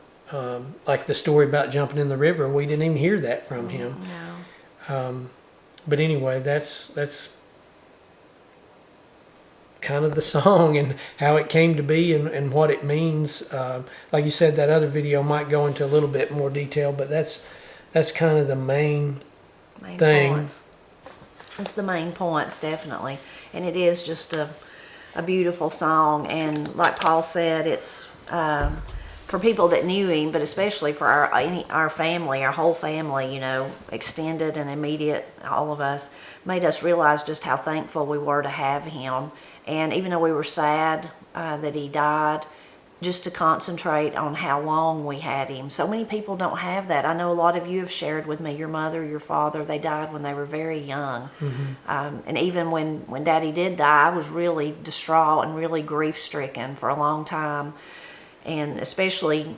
Like the story about jumping in the river, we didn't even hear that from him. No. But anyway, that's kind of the song and how it came to be and what it means. Like you said, that other video might go into a little bit more detail, but that's kind of the main thing. Points. It's the main points, definitely. And it is just a beautiful song. And like Paul said, it's for people that knew him, but especially for our family, our whole family, extended and immediate, all of us, made us realize just how thankful we were to have him. And even though we were sad that he died, just to concentrate on how long we had him. So many people don't have that. I know a lot of you have shared with me, your mother, your father, they died when they were very young. And even when Daddy did die, I was really distraught and really grief-stricken for a long time. And especially,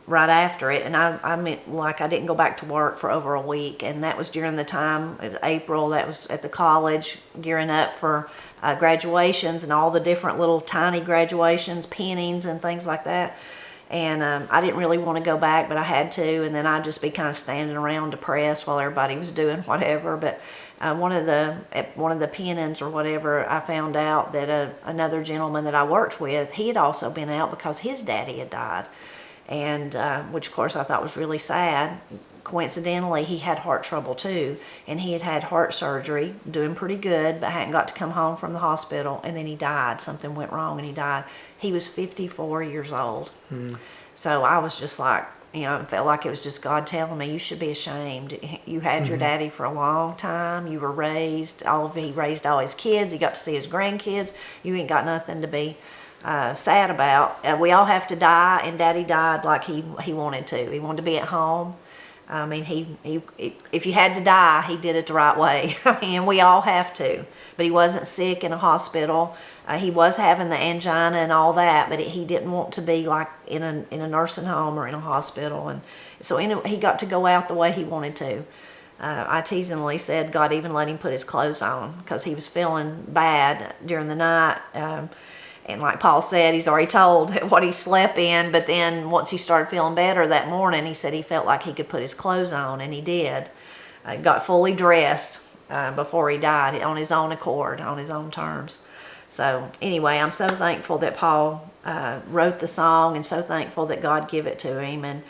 right after it. And I meant, like, I didn't go back to work for over a week. And that was during the time, it was April, that was at the college, gearing up for graduations and all the different little tiny graduations, pinnings and things like that. And I didn't really want to go back, but I had to. And then I'd just be kind of standing around depressed while everybody was doing whatever. But at one of the pinnings or whatever, I found out that another gentleman that I worked with, he had also been out because his daddy had died. And which, of course, I thought was really sad. Coincidentally, he had heart trouble too, and he had had heart surgery, doing pretty good, but hadn't got to come home from the hospital, and then he died. Something went wrong and he died. He was 54 years old. So I was just like, it felt like it was just God telling me, you should be ashamed. You had your daddy for a long time. You were raised, he raised all his kids. He got to see his grandkids. You ain't got nothing to be sad about. We all have to die, and Daddy died like he wanted to. He wanted to be at home. I mean, he if you had to die, he did it the right way. I mean, we all have to. But he wasn't sick in a hospital. He was having the angina and all that, but he didn't want to be like in a nursing home or in a hospital. And so he got to go out the way he wanted to. I teasingly said God even let him put his clothes on because he was feeling bad during the night. And like Paul said, he's already told what he slept in, but then once he started feeling better that morning, he said he felt like he could put his clothes on, and he did. Got fully dressed before he died on his own accord, on his own terms. So anyway, I'm so thankful that Paul wrote the song, and so thankful that God gave it to him. And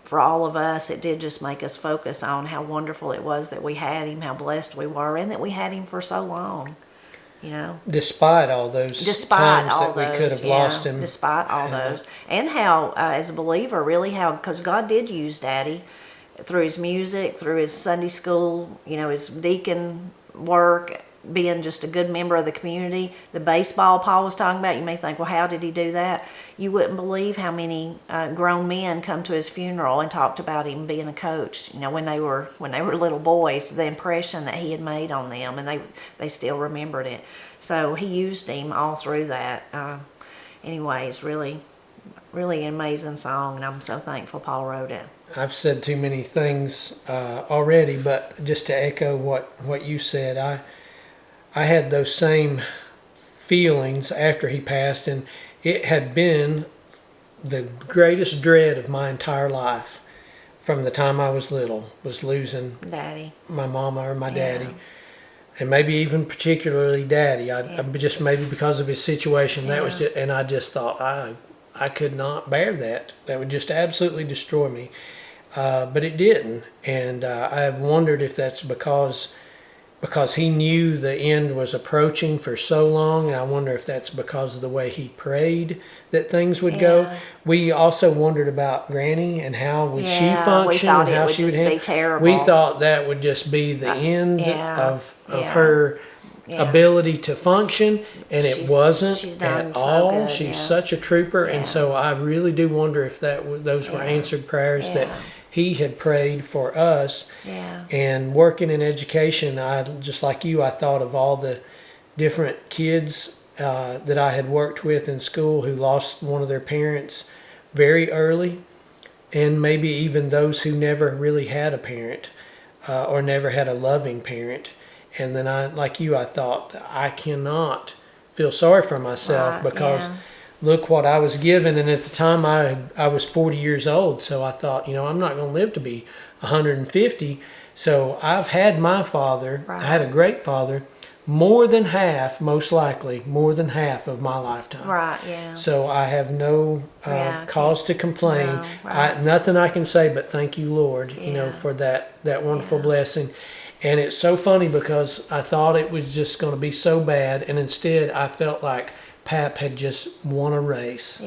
for all of us, it did just make us focus on how wonderful it was that we had him, how blessed we were, and that we had him for so long. You know, despite all those times that we could have lost him, despite all those, and how as a believer, really how, because God did use Daddy through his music, through his Sunday school, you know, his deacon work, being just a good member of the community. The baseball Paul was talking about, you may think, well, how did he do that? You wouldn't believe how many grown men come to his funeral and talked about him being a coach, you know, when they were little boys, the impression that he had made on them, and they still remembered it. So he used him all through that. Anyway, it's really an amazing song, and I'm so thankful Paul wrote it. I've said too many things already, but just to echo what you said, I had those same feelings after he passed, and it had been the greatest dread of my entire life from the time I was little, was losing Daddy, my mama or my daddy, and maybe even particularly Daddy. I just maybe because of his situation, that was just, and I just thought I could not bear that. That would just absolutely destroy me. But it didn't, and I have wondered if that's because he knew the end was approaching for so long, and I wonder if that's because of the way he prayed that things would go. We also wondered about Granny and how would she function and how she would handle. Terrible. We thought that would just be the end of her ability to function, and it wasn't at all. So she's such a trooper, and so I really do wonder if those were answered prayers that he had prayed for us. And working in education, just like you, I thought of all the different kids that I had worked with in school who lost one of their parents very early, and maybe even those who never really had a parent or never had a loving parent. And then like you, I thought, I cannot feel sorry for myself because look what I was given. And at the time I was 40 years old, so I thought, I'm not going to live to be 150. So I've had my father, I had a great father, more than half, most likely, more than half of my lifetime. So I have no cause to complain. Nothing I can say but thank you, Lord, for that wonderful blessing. And it's so funny because I thought it was just going to be so bad, and instead I felt like Pap had just won a race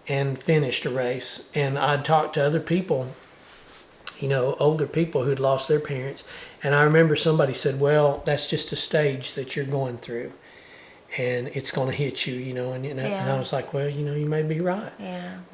and finished a race. And I'd talked to other people, older people who'd lost their parents, and I remember somebody said, well, that's just a stage that you're going through, and it's going to hit you, and I was like, well, you may be right.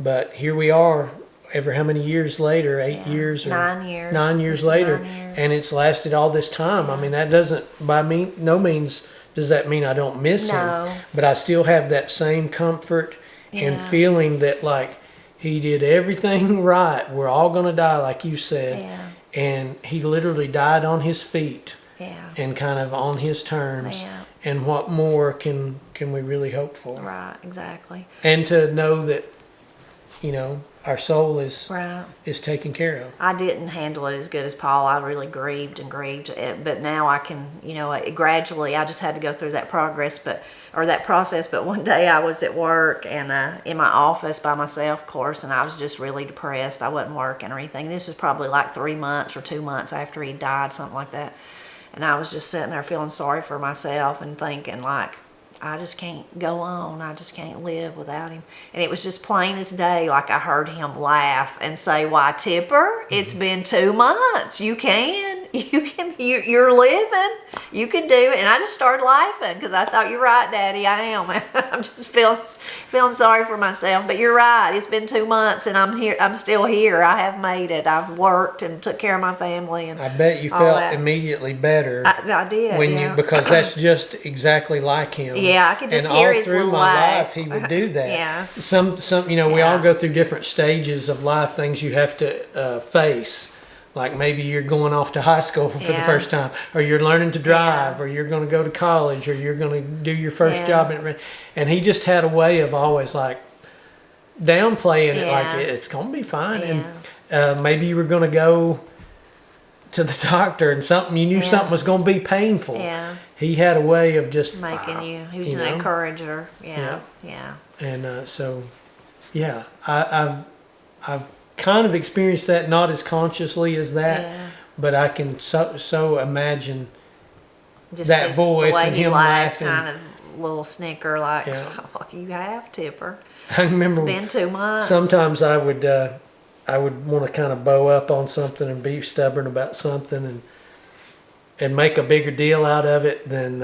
But here we are, ever how many years later, 8 years or 9 years later, and it's lasted all this time. I mean, that doesn't, no means does that mean I don't miss him, but I still have that same comfort and feeling that like he did everything right. We're all going to die, like you said, and he literally died on his feet and kind of on his terms. And what more can we really hope for? Right, exactly. And to know that, our soul is taken care of. I didn't handle it as good as Paul. I really grieved, but now I can, gradually. I just had to go through that process. But one day I was at work and in my office by myself, of course, and I was just really depressed. I wasn't working or anything. This was probably like 3 months or 2 months after he died, something like that. And I was just sitting there feeling sorry for myself and thinking like, I just can't go on. I just can't live without him. And it was just plain as day, like I heard him laugh and say, why, Tipper, it's been 2 months. You're living. You can do it. And I just started laughing because I thought, you're right, Daddy, I am. I'm just feeling sorry for myself. But you're right. It's been 2 months and I'm here. I'm still here. I have made it. I've worked and took care of my family. And I bet you felt immediately better. I did. Because that's just exactly like him. Yeah, I could just hear his little laugh. And all through my life, he would do that. Yeah. We all go through different stages of life, things you have to face. Like maybe you're going off to high school for the first time, or you're learning to drive, or you're going to go to college, or you're going to do your first job. And he just had a way of always like downplaying it, like it's going to be fine. And maybe you were going to go to the doctor and something, you knew Yeah. something was going to be painful. Yeah. He had a way of just Making you. He was you an know? encourager. Yeah. Yeah. Yeah. And so, yeah, I've kind of experienced that, not as consciously as that, Yeah. but I can so imagine Just that his, voice the way and he him laughed, laughing. kind of little snicker, like, Yeah. oh, you have, Tipper. I remember It's been 2 months. sometimes I would want to kind of bow up on something and be stubborn about something and make a bigger deal out of it than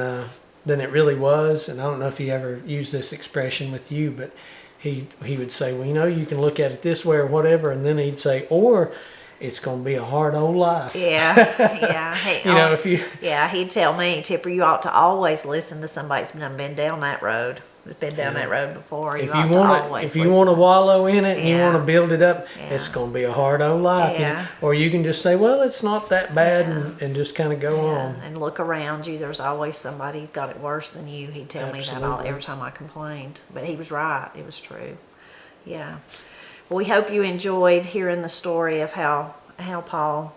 it really was. And I don't know if he ever used this expression with you, but he would say, well, you can look at it this way or whatever, and then he'd say, or it's going to be a hard old life. Yeah, yeah. If you Yeah, he'd tell me, Tipper, you ought to always listen to somebody that's been down that road. That's been down that road before. if ought you to want always to listen. wallow in it and you Yeah. want to build it up, Yeah. it's going to be a hard old life. Yeah. Or you can just say, well, it's not that bad, Yeah. and just kind of go Yeah, on. and look around you. There's always somebody who got it worse than you. He'd tell me that Absolutely. every time I complained. But he was right. It was true. Yeah. Well, we hope you enjoyed hearing the story of how Paul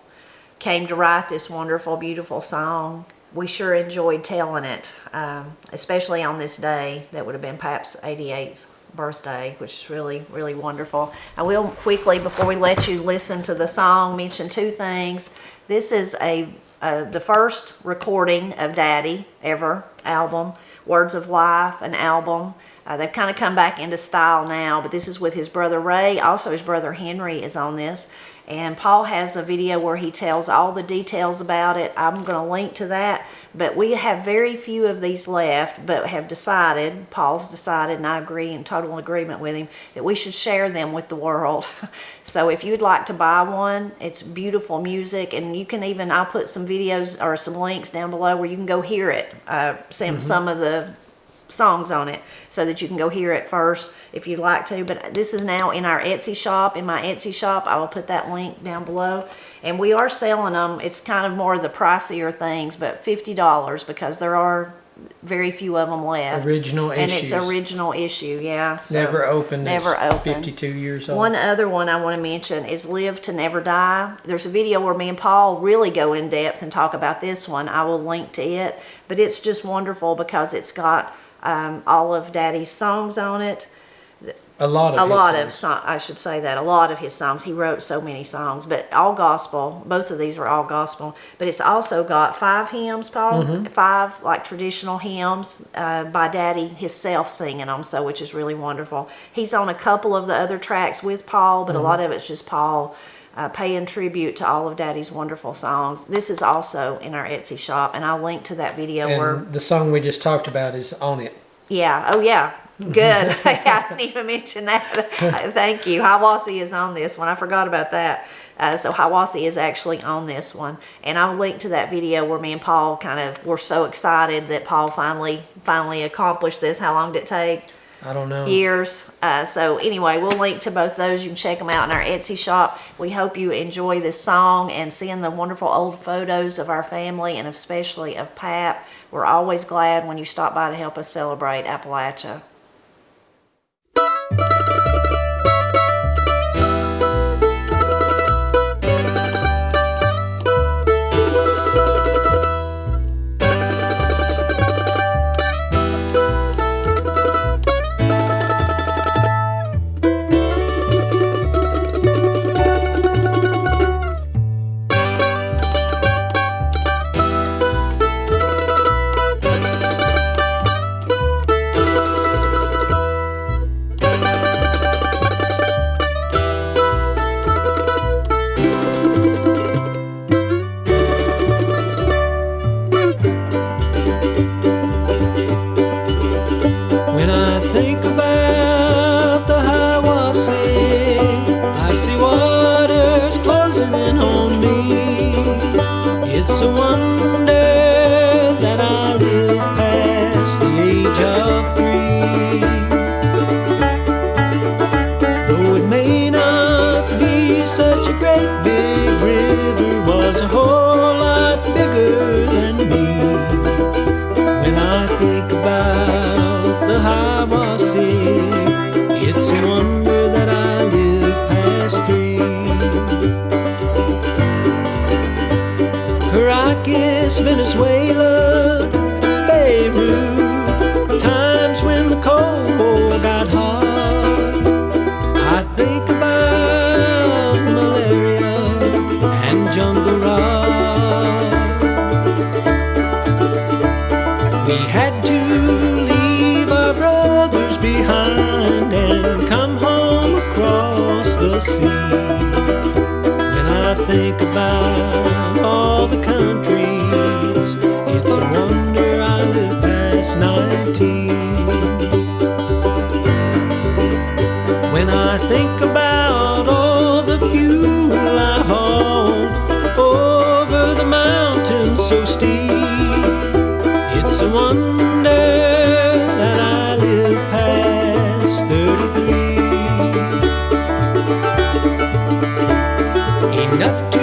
came to write this wonderful, beautiful song. We sure enjoyed telling it, especially on this day that would have been Pap's 88th birthday, which is really, really wonderful. I will quickly, before we let you listen to the song, mention 2 things. This is the first recording of Daddy ever album, Words of Life, an album. They've kind of come back into style now, but this is with his brother Ray. Also, his brother Henry is on this. And Paul has a video where he tells all the details about it. I'm going to link to that. But we have very few of these left, but have decided, Paul's decided, and I agree, in total agreement with him, that we should share them with the world. So if you'd like to buy one, it's beautiful music. And you can even, I'll put some videos or some links down below where you can go hear it. Some of the songs on it so that you can go hear it first if you'd like to. But this is now in our Etsy shop, in my Etsy shop. I will put that link down below. And we are selling them. It's kind of more of the pricier things, but $50 because there are very few of them left. Original and issues. it's original issue, yeah. So Never opened. Never It's opened. 52 years old. One other one I want to mention is Live to Never Die. There's a video where me and Paul really go in depth and talk about this one. I will link to it. But it's just wonderful because it's got all of Daddy's songs on it. A lot of I should say that. A lot of his songs. He wrote so many songs, but all gospel. Both of these are all gospel. But it's also got 5 hymns, Paul. 5 like traditional hymns by Daddy himself singing them, so which is really wonderful. He's on a couple of the other tracks with Paul, but a lot of it's just Paul paying tribute to all of Daddy's wonderful songs. This is also in our Etsy shop, and I'll link to that video where And the song we just talked about is on it. yeah. Oh, yeah. Good. I didn't even mention that. Thank you. Hawassi is on this one. I forgot about that. So Hawassi is actually on this one. And I'll link to that video where me and Paul kind of were so excited that Paul finally accomplished this. How long did it take? I don't know. Years. So anyway, we'll link to both those. You can check them out in our Etsy shop. We hope you enjoy this song and seeing the wonderful old photos of our family and especially of Pap. We're always glad when you stop by to help us celebrate Appalachia. Caracas, Venezuela, Beirut, times when the Cold War got hard. I think about malaria and jungle rot. We had to leave our brothers behind and come home across the sea. When I think about all the countries, it's a wonder I lived past 19. When I think about all the fuel I hauled over the mountains so steep, it's a wonder that I live past 33. Enough to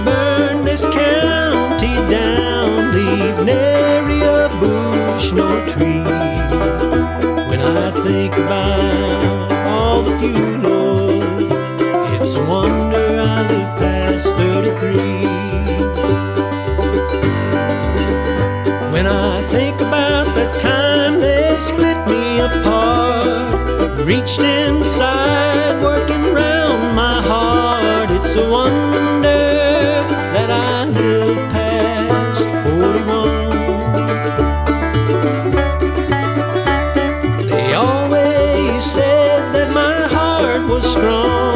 burn this county down, leave nary a bush nor tree. When I think about all the fuel, Lord, it's a wonder I live past 33. When I think about the time they split me apart, reached inside, working round my heart, it's a wonder that I live past 41. They always said that my heart was strong.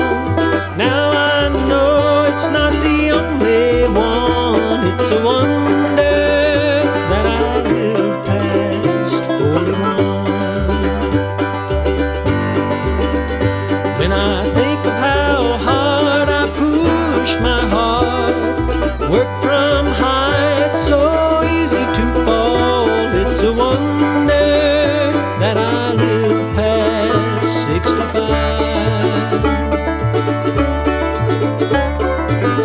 Now I know it's not the only one. It's a wonder that I live past 41. When I think of how hard I push my heart, work from heights so easy to fall, it's a wonder that I live past 65.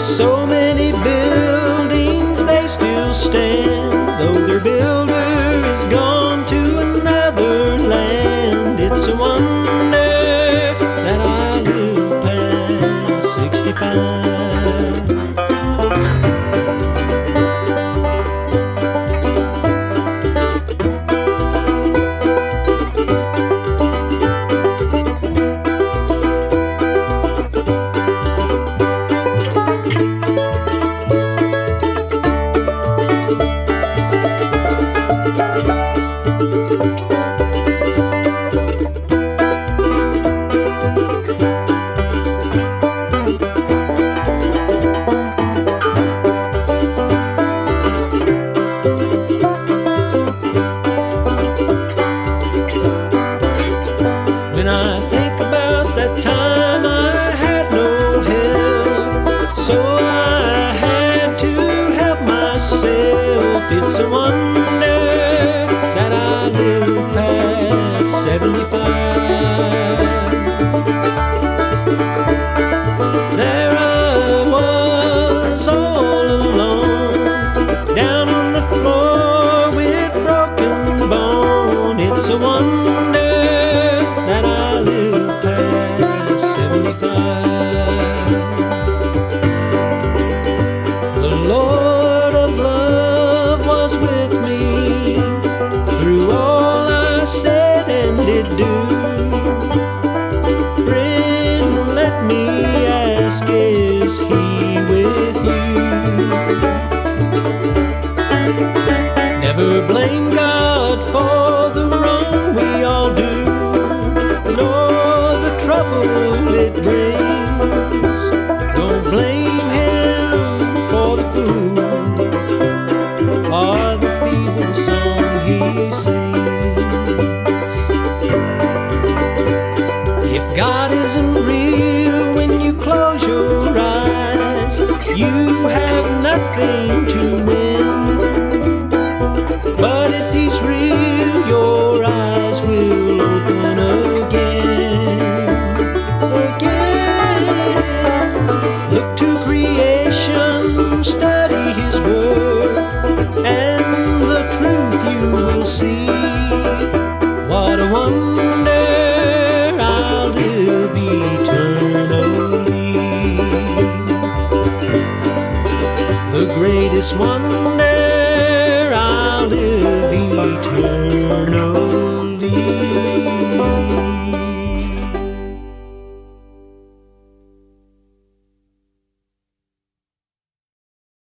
So many buildings, they still stand, though their builder is gone to another land. It's a wonder that I live past 65. When I think about that time I had no help, so I had to help myself. It's a wonder that I live past 75. There I was all alone, down on the floor with broken bone. It's a wonder that I live past 75. The Lord of love was with me through all I said and did do. Friend, let me ask, is He with you? Never blame God for the wrong we all do, nor the trouble it brings. Don't blame Him for the fool or the feeble song he sings. If God isn't real when you close your eyes, you have nothing to win. But if He's real, your eyes will open again. Look to creation, study His word, and the truth you will see. What a wonder, I'll live eternally. greatest wonder, I'll live eternally.